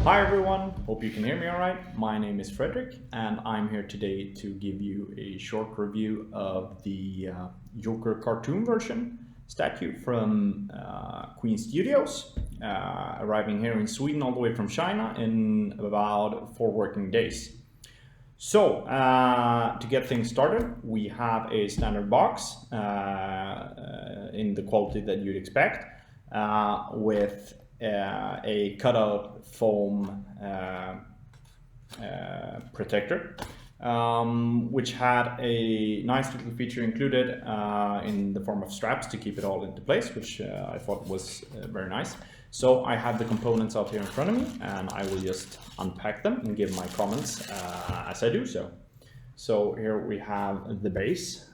Hi everyone, hope you can hear me all right. My name is Fredric and I'm here today to give you a short review of the Joker cartoon version statue from Queen Studios, arriving here in Sweden all the way from China in about 4 working days. So, to get things started, we have a standard box in the quality that you'd expect with a cutout foam protector, which had a nice little feature included in the form of straps to keep it all into place, which I thought was very nice. So I have the components out here in front of me, and I will just unpack them and give my comments as I do so. So here we have the base,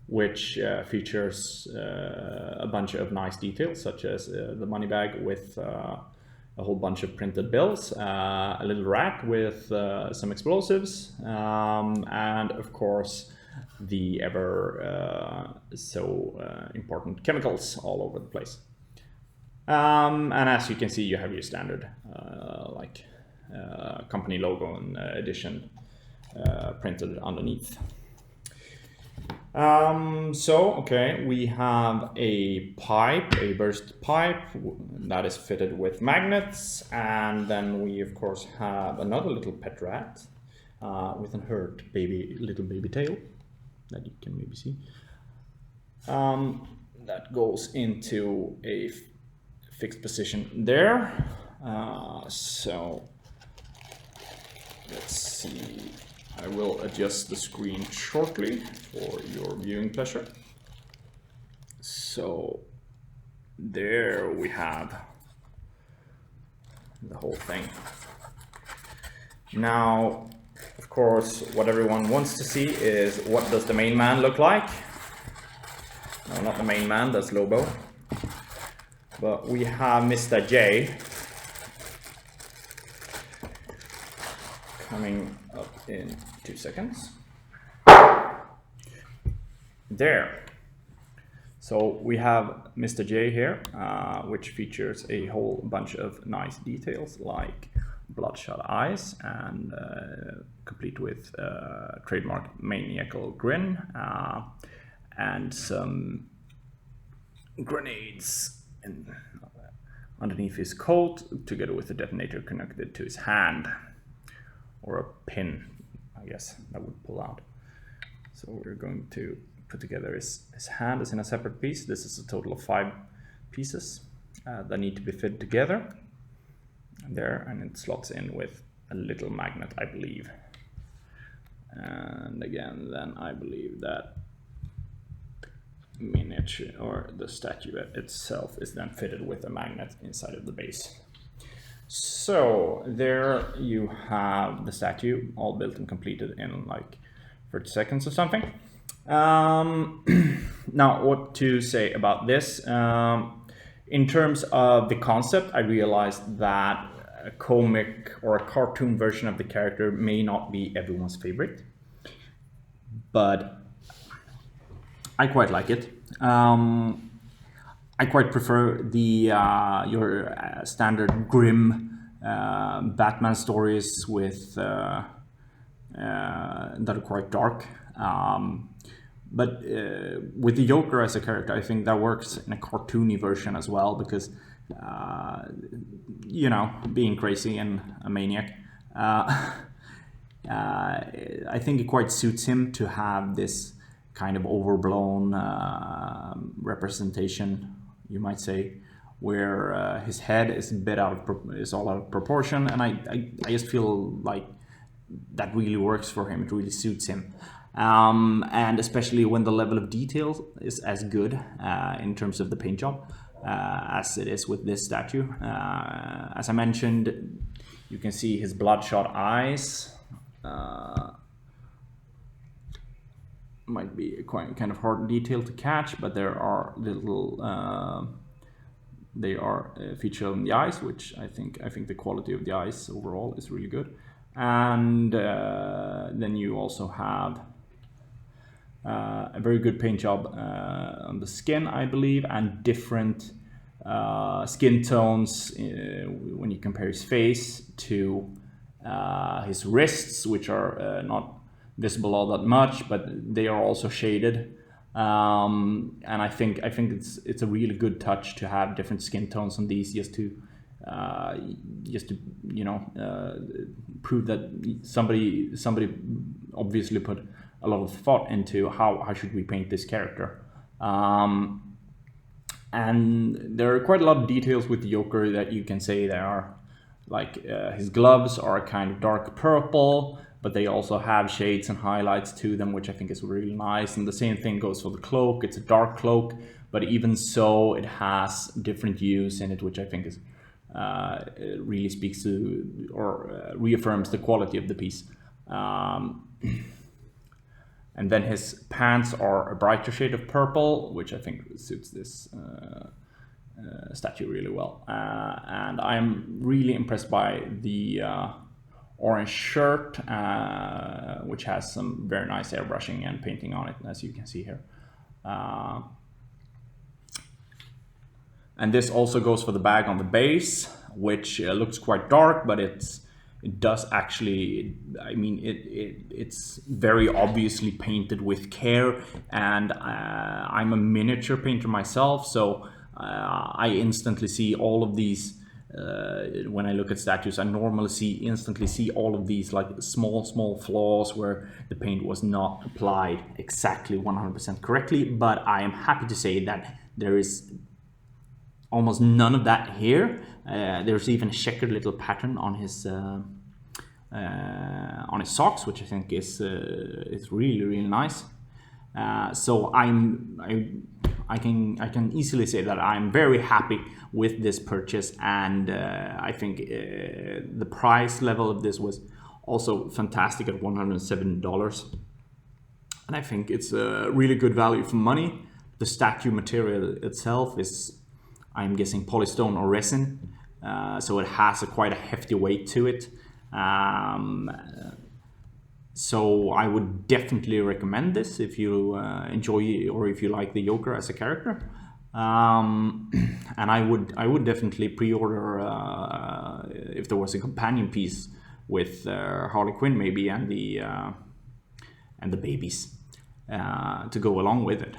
which features a bunch of nice details, such as the money bag with a whole bunch of printed bills, a little rack with some explosives, and of course the ever so important chemicals all over the place. And as you can see, you have your standard company logo and edition printed underneath. Okay, we have a pipe, a burst pipe that is fitted with magnets, and then we of course have another little pet rat with an hurt little baby tail that you can maybe see. That goes into a fixed position there. So let's see. I will adjust the screen shortly for your viewing pleasure. So there we have the whole thing. Now, of course, what everyone wants to see is what does the main man look like? No, not the main man, that's Lobo. But we have Mr. J coming up in 2 seconds. There. So we have Mr. J here, which features a whole bunch of nice details like bloodshot eyes and complete with trademark maniacal grin and some grenades underneath his coat, together with a detonator connected to his hand, or a pin, I guess, that would pull out. So we're going to put together his hand as in a separate piece. This is a total of 5 pieces that need to be fit together. There, and it slots in with a little magnet, I believe. And again, then I believe that miniature or the statue itself is then fitted with a magnet inside of the base. So there you have the statue all built and completed in like 30 seconds or something. Now, what to say about this? In terms of the concept, I realized that a comic or a cartoon version of the character may not be everyone's favorite, but I quite like it. I quite prefer the your standard grim Batman stories with that are quite dark. But with the Joker as a character, I think that works in a cartoony version as well, because you know, being crazy and a maniac, I think it quite suits him to have this kind of overblown representation, you might say, where his head is a bit is all out of proportion, and I just feel like that really works for him. It really suits him, and especially when the level of detail is as good in terms of the paint job as it is with this statue. As I mentioned, you can see his bloodshot eyes. Might be a quite kind of hard detail to catch, but there are little they are featured on the eyes, which I think the quality of the eyes overall is really good. And then you also have a very good paint job on the skin, I believe, and different skin tones when you compare his face to his wrists, which are not visible all that much, but they are also shaded. And I think it's a really good touch to have different skin tones on these, just to you know, prove that somebody obviously put a lot of thought into how should we paint this character. And there are quite a lot of details with the Joker that you can say there are, like his gloves are kind of dark purple, but they also have shades and highlights to them, which I think is really nice. And the same thing goes for the cloak. It's a dark cloak, but even so, it has different hues in it, which I think is really speaks to or reaffirms the quality of the piece. And then his pants are a brighter shade of purple, which I think suits this statue really well. And I'm really impressed by the orange shirt, which has some very nice airbrushing and painting on it, as you can see here. And this also goes for the bag on the base, which looks quite dark, but it does actually, I mean, it's very obviously painted with care. And I'm a miniature painter myself, so I instantly see all of these. When I look at statues, I normally instantly see all of these like small flaws where the paint was not applied exactly 100% correctly. But I am happy to say that there is almost none of that here. There's even a checkered little pattern on his socks, which I think is really nice. So I can easily say that I'm very happy with this purchase, and I think the price level of this was also fantastic at $107, and I think it's a really good value for money. The statue material itself is, I'm guessing, polystone or resin, so it has quite a hefty weight to it. So I would definitely recommend this if you enjoy or if you like the Joker as a character. And I would definitely pre-order if there was a companion piece with Harley Quinn maybe and the babies to go along with it,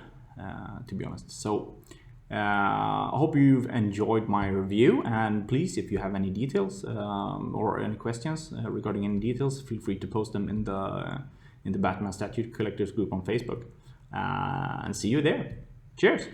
to be honest. So I hope you've enjoyed my review, and please, if you have any details or any questions regarding any details, feel free to post them in the Batman Statue Collectors group on Facebook, and see you there. Cheers!